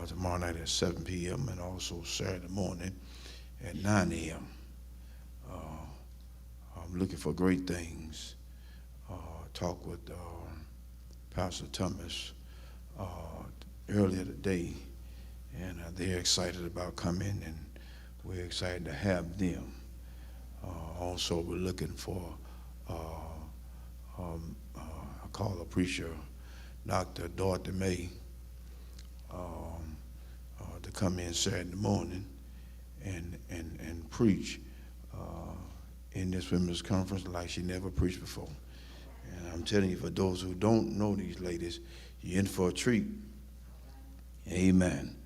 tomorrow night at 7 p.m. and also Saturday morning at 9 a.m. I'm looking for great things. Talked with Pastor Thomas earlier today, and they're excited about coming, and we're excited to have them. Also, we're looking for, I call a preacher, Dr. Dorothy May, to come in Saturday morning and preach in this women's conference like she never preached before. And I'm telling you, for those who don't know these ladies, you're in for a treat. Amen.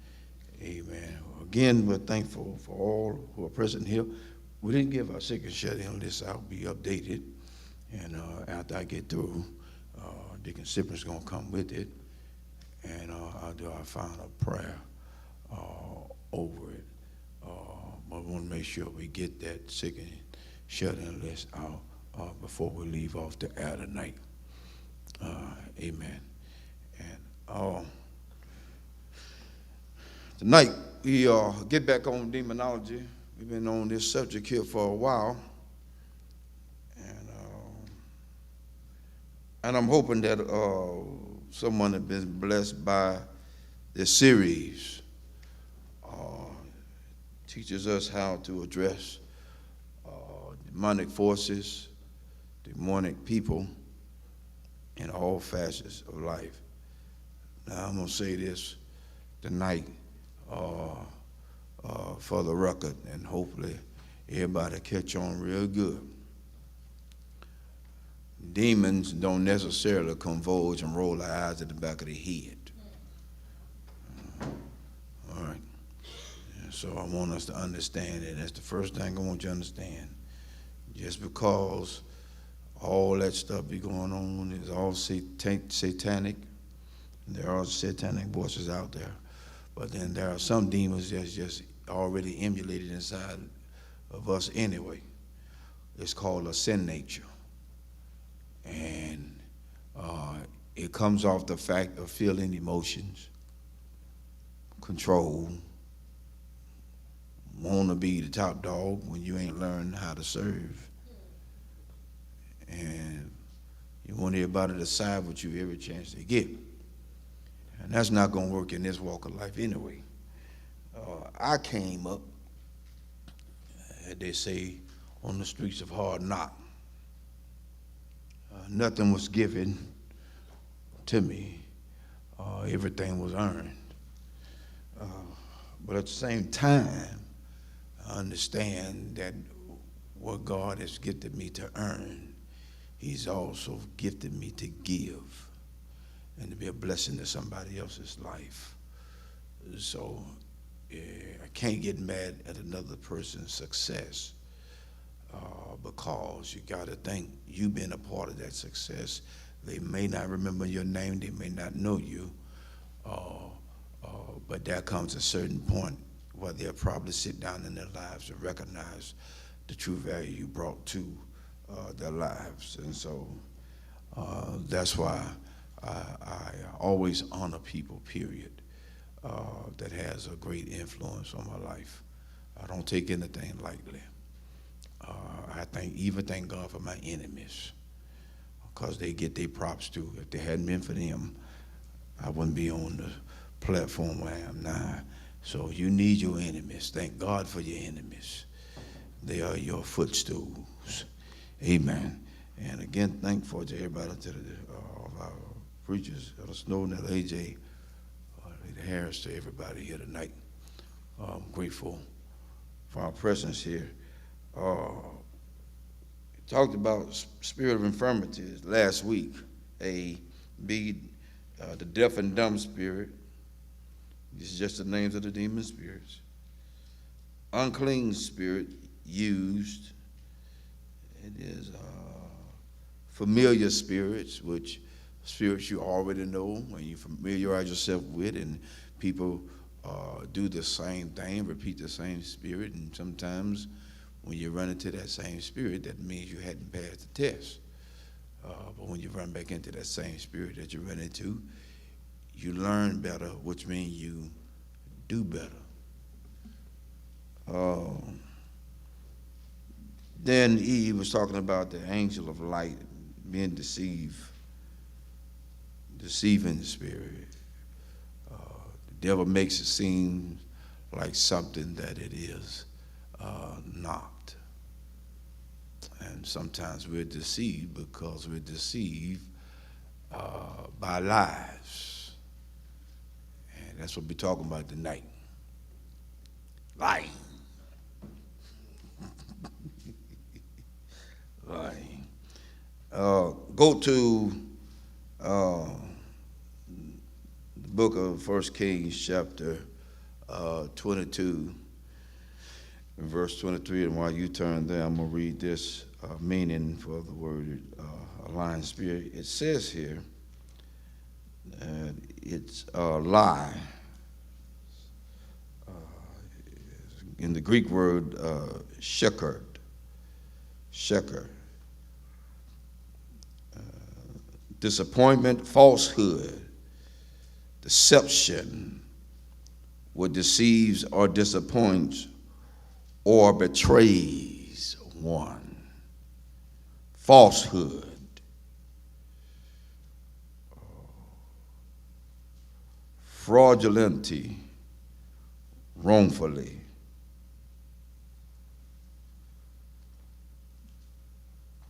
Amen. Again, we're thankful for all who are present here. We didn't give our second shut-in list out, be updated. And after I get through, Deacon Sipper's going to come with it. And I'll do our final prayer over it. But we want to make sure we get that second shut-in list out before we leave off the air tonight. Amen. And tonight, we get back on demonology. We've been on this subject here for a while. And I'm hoping that someone has been blessed by this series. Teaches us how to address demonic forces, demonic people in all facets of life. Now, I'm going to say this tonight for the record, and hopefully everybody catch on real good. Demons don't necessarily convulge and roll their eyes at the back of their head. All right. And so I want us to understand it. That's the first thing I want you to understand. Just because all that stuff be going on is all satanic, there are satanic voices out there, but then there are some demons that's just already emulated inside of us anyway. It's called a sin nature. And it comes off the fact of feeling emotions, control, want to be the top dog when you ain't learned how to serve. And you want everybody to side with you every chance they get. And that's not going to work in this walk of life anyway. I came up, they say, on the streets of hard knock. Nothing was given to me. Everything was earned. But at the same time, I understand that what God has gifted me to earn, He's also gifted me to give and to be a blessing to somebody else's life. So I can't get mad at another person's success. Because you got to think you've been a part of that success. They may not remember your name, they may not know you, but there comes a certain point where they'll probably sit down in their lives and recognize the true value you brought to their lives. And so that's why I always honor people, period, that has a great influence on my life. I don't take anything lightly. I thank God for my enemies, because they get their props too. If it hadn't been for them, I wouldn't be on the platform where I am now. So you need your enemies. Thank God for your enemies. They are your footstools. Amen. And again, thankful to everybody, to all of our preachers, Elder Snowden, Elder AJ, Lady Harris, to everybody here tonight. I'm grateful for our presence here. Talked about spirit of infirmities last week. The deaf and dumb spirit. These are just the names of the demon spirits. Unclean spirit used. It is familiar spirits, which spirits you already know when you familiarize yourself with, and people do the same thing, repeat the same spirit, and sometimes when you run into that same spirit, that means you hadn't passed the test. But when you run back into that same spirit that you run into, you learn better, which means you do better. Then Eve was talking about the angel of light being deceiving the spirit. The devil makes it seem like something that it is not. And sometimes we're deceived because we're deceived by lies. And that's what we're talking about tonight. Lying. Lying. Go to the book of 1 Kings chapter 22 and verse 23. And while you turn there, I'm going to read this meaning for the word lying spirit. It says here, it's a lie. In the Greek word, sheker. Disappointment, falsehood, deception, what deceives or disappoints or betrays one. Falsehood. Fraudulently, wrongfully.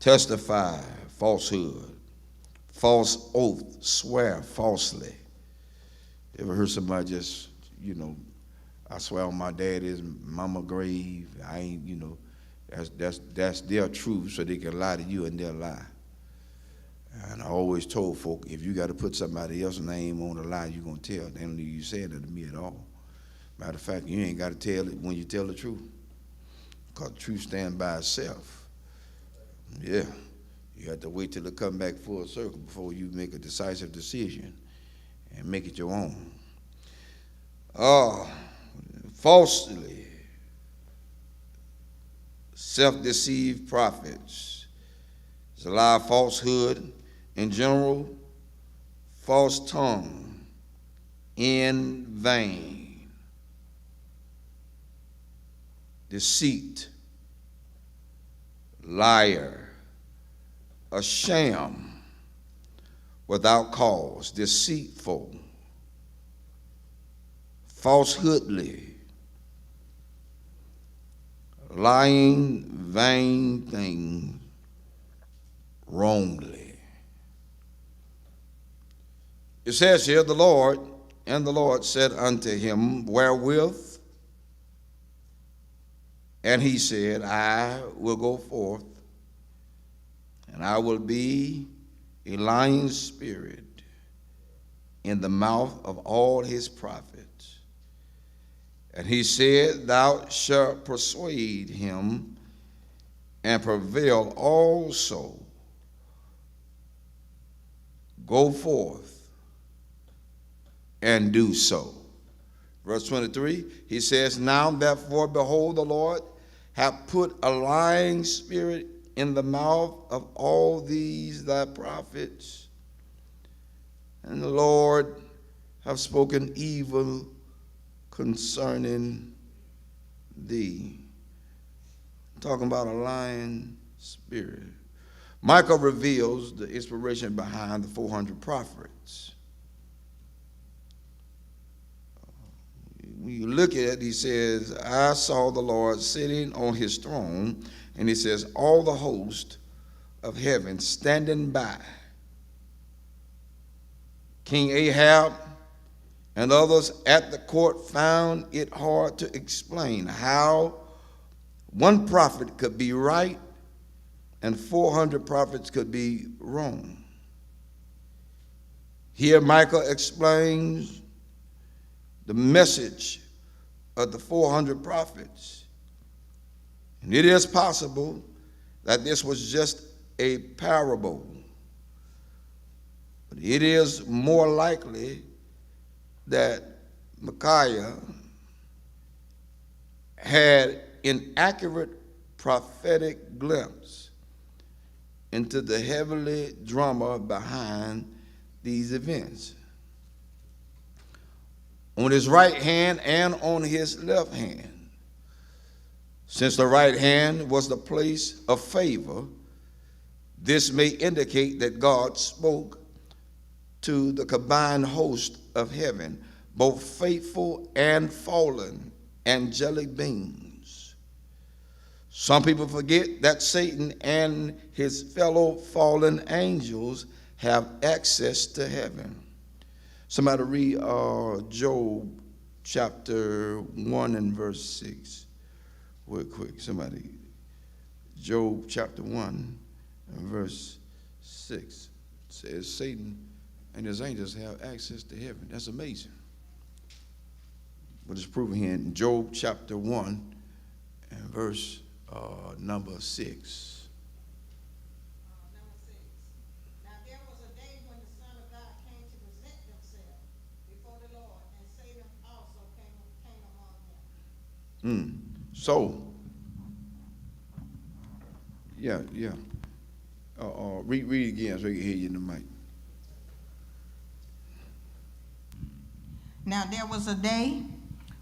Testify, falsehood. False oath, swear falsely. Ever heard somebody just, I swear on my daddy's mama grave, I ain't, that's their truth, so they can lie to you and they'll lie. And I always told folk, if you got to put somebody else's name on a lie, you're going to tell. They don't need you saying it to me at all. Matter of fact, you ain't got to tell it when you tell the truth, because the truth stands by itself. Yeah. You have to wait till it come back full circle before you make a decisive decision and make it your own. Falsely, self-deceived prophets. It's a lie, falsehood in general, false tongue, in vain, deceit, liar, a sham, without cause, deceitful, falsehoodly, lying, vain thing, wrongly. It says here, the Lord said unto him, wherewith? And he said, I will go forth, and I will be a lying spirit in the mouth of all his prophets. And he said, thou shalt persuade him and prevail also. Go forth and do so. Verse 23, he says, now therefore, behold, the Lord hath put a lying spirit in the mouth of all these thy prophets, and the Lord hath spoken evil concerning thee. I'm talking about a lying spirit. Micah reveals the inspiration behind the 400 prophets. When you look at it, he says, I saw the Lord sitting on his throne, and he says, all the host of heaven standing by. King Ahab and others at the court found it hard to explain how one prophet could be right and 400 prophets could be wrong. Here Micah explains the message of the 400 prophets. And it is possible that this was just a parable. But it is more likely that Micaiah had an accurate prophetic glimpse into the heavenly drama behind these events. on his right hand and on his left hand. Since the right hand was the place of favor, this may indicate that God spoke to the combined host of heaven, both faithful and fallen angelic beings. Some people forget that Satan and his fellow fallen angels have access to heaven. Somebody read Job chapter 1 and verse 6 real quick. Somebody. Job chapter 1 and verse 6 says Satan and his angels have access to heaven. That's amazing. But it's proven here in Job chapter 1 and verse number 6. So, yeah. Read again so you can hear you in the mic. Now there was a day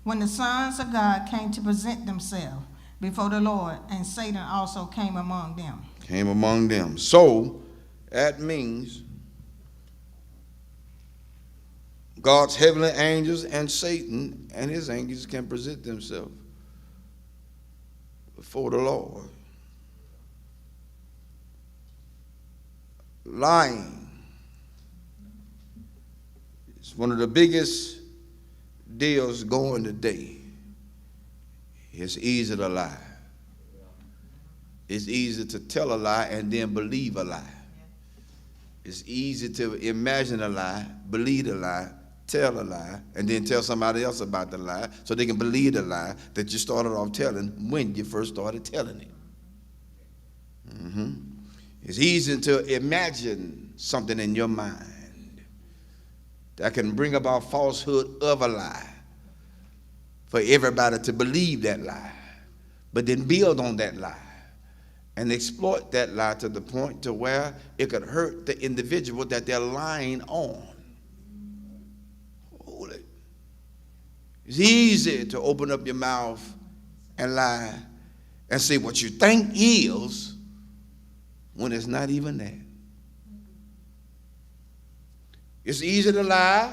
when the sons of God came to present themselves before the Lord, and Satan also came among them. Came among them. So, that means God's heavenly angels and Satan and his angels can present themselves before the Lord. Lying is one of the biggest deals going today. It's easy to lie. It's easy to tell a lie and then believe a lie. It's easy to imagine a lie, believe a lie, tell a lie, and then tell somebody else about the lie so they can believe the lie that you started off telling when you first started telling it. It's easy to imagine something in your mind that can bring about falsehood of a lie for everybody to believe that lie, but then build on that lie and exploit that lie to the point to where it could hurt the individual that they're lying on. It's easy to open up your mouth and lie and say what you think is when it's not even that. It's easy to lie,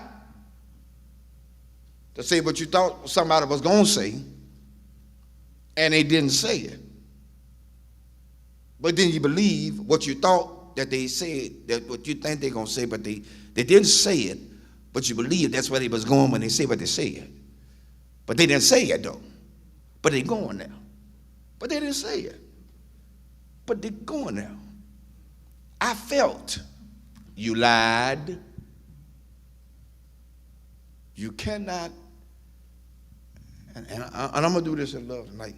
to say what you thought somebody was going to say, and they didn't say it. But then you believe what you thought that they said, that what you think they're going to say, but they didn't say it, but you believe that's where they was going when they say what they said. But they didn't say it, though. But they're going there. But they didn't say it. But they're going there. I felt you lied. You cannot, and I'm going to do this in love tonight.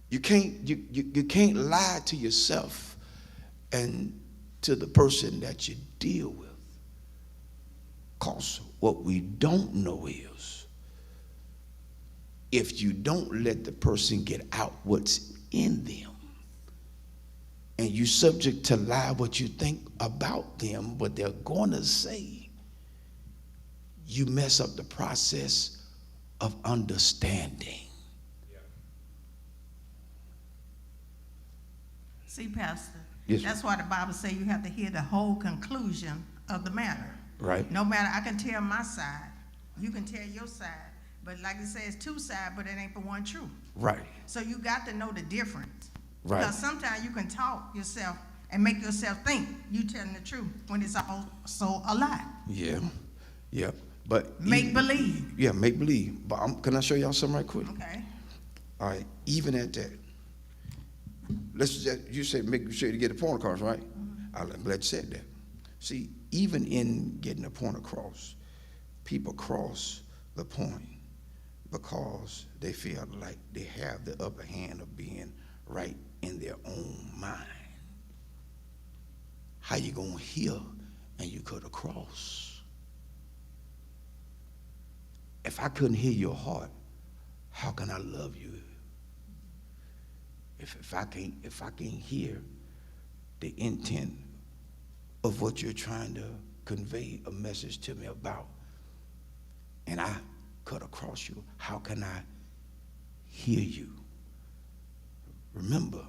You can't lie to yourself and to the person that you deal with. Because what we don't know is, if you don't let the person get out what's in them, and you subject to lie what you think about them, what they're going to say, you mess up the process of understanding. See, Pastor, yes, that's why the Bible says you have to hear the whole conclusion of the matter. Right. No matter, I can tell my side, you can tell your side, but like it says, two sides, but it ain't for one truth. Right. So you got to know the difference. Right. Because sometimes you can talk yourself and make yourself think you telling the truth when it's also a lie. Yeah. But Make believe. Yeah, make believe. But can I show y'all something right quick? Okay. All right. Even at that, you said make sure you get the point across, right? I'm glad you said that. See, even in getting the point across, people cross the point because they feel like they have the upper hand of being right in their own mind. How you gonna hear and you cut across? If I couldn't hear your heart, how can I love you? If I can't hear the intent of what you're trying to convey a message to me about, and I cut across you. How can I hear you? Remember,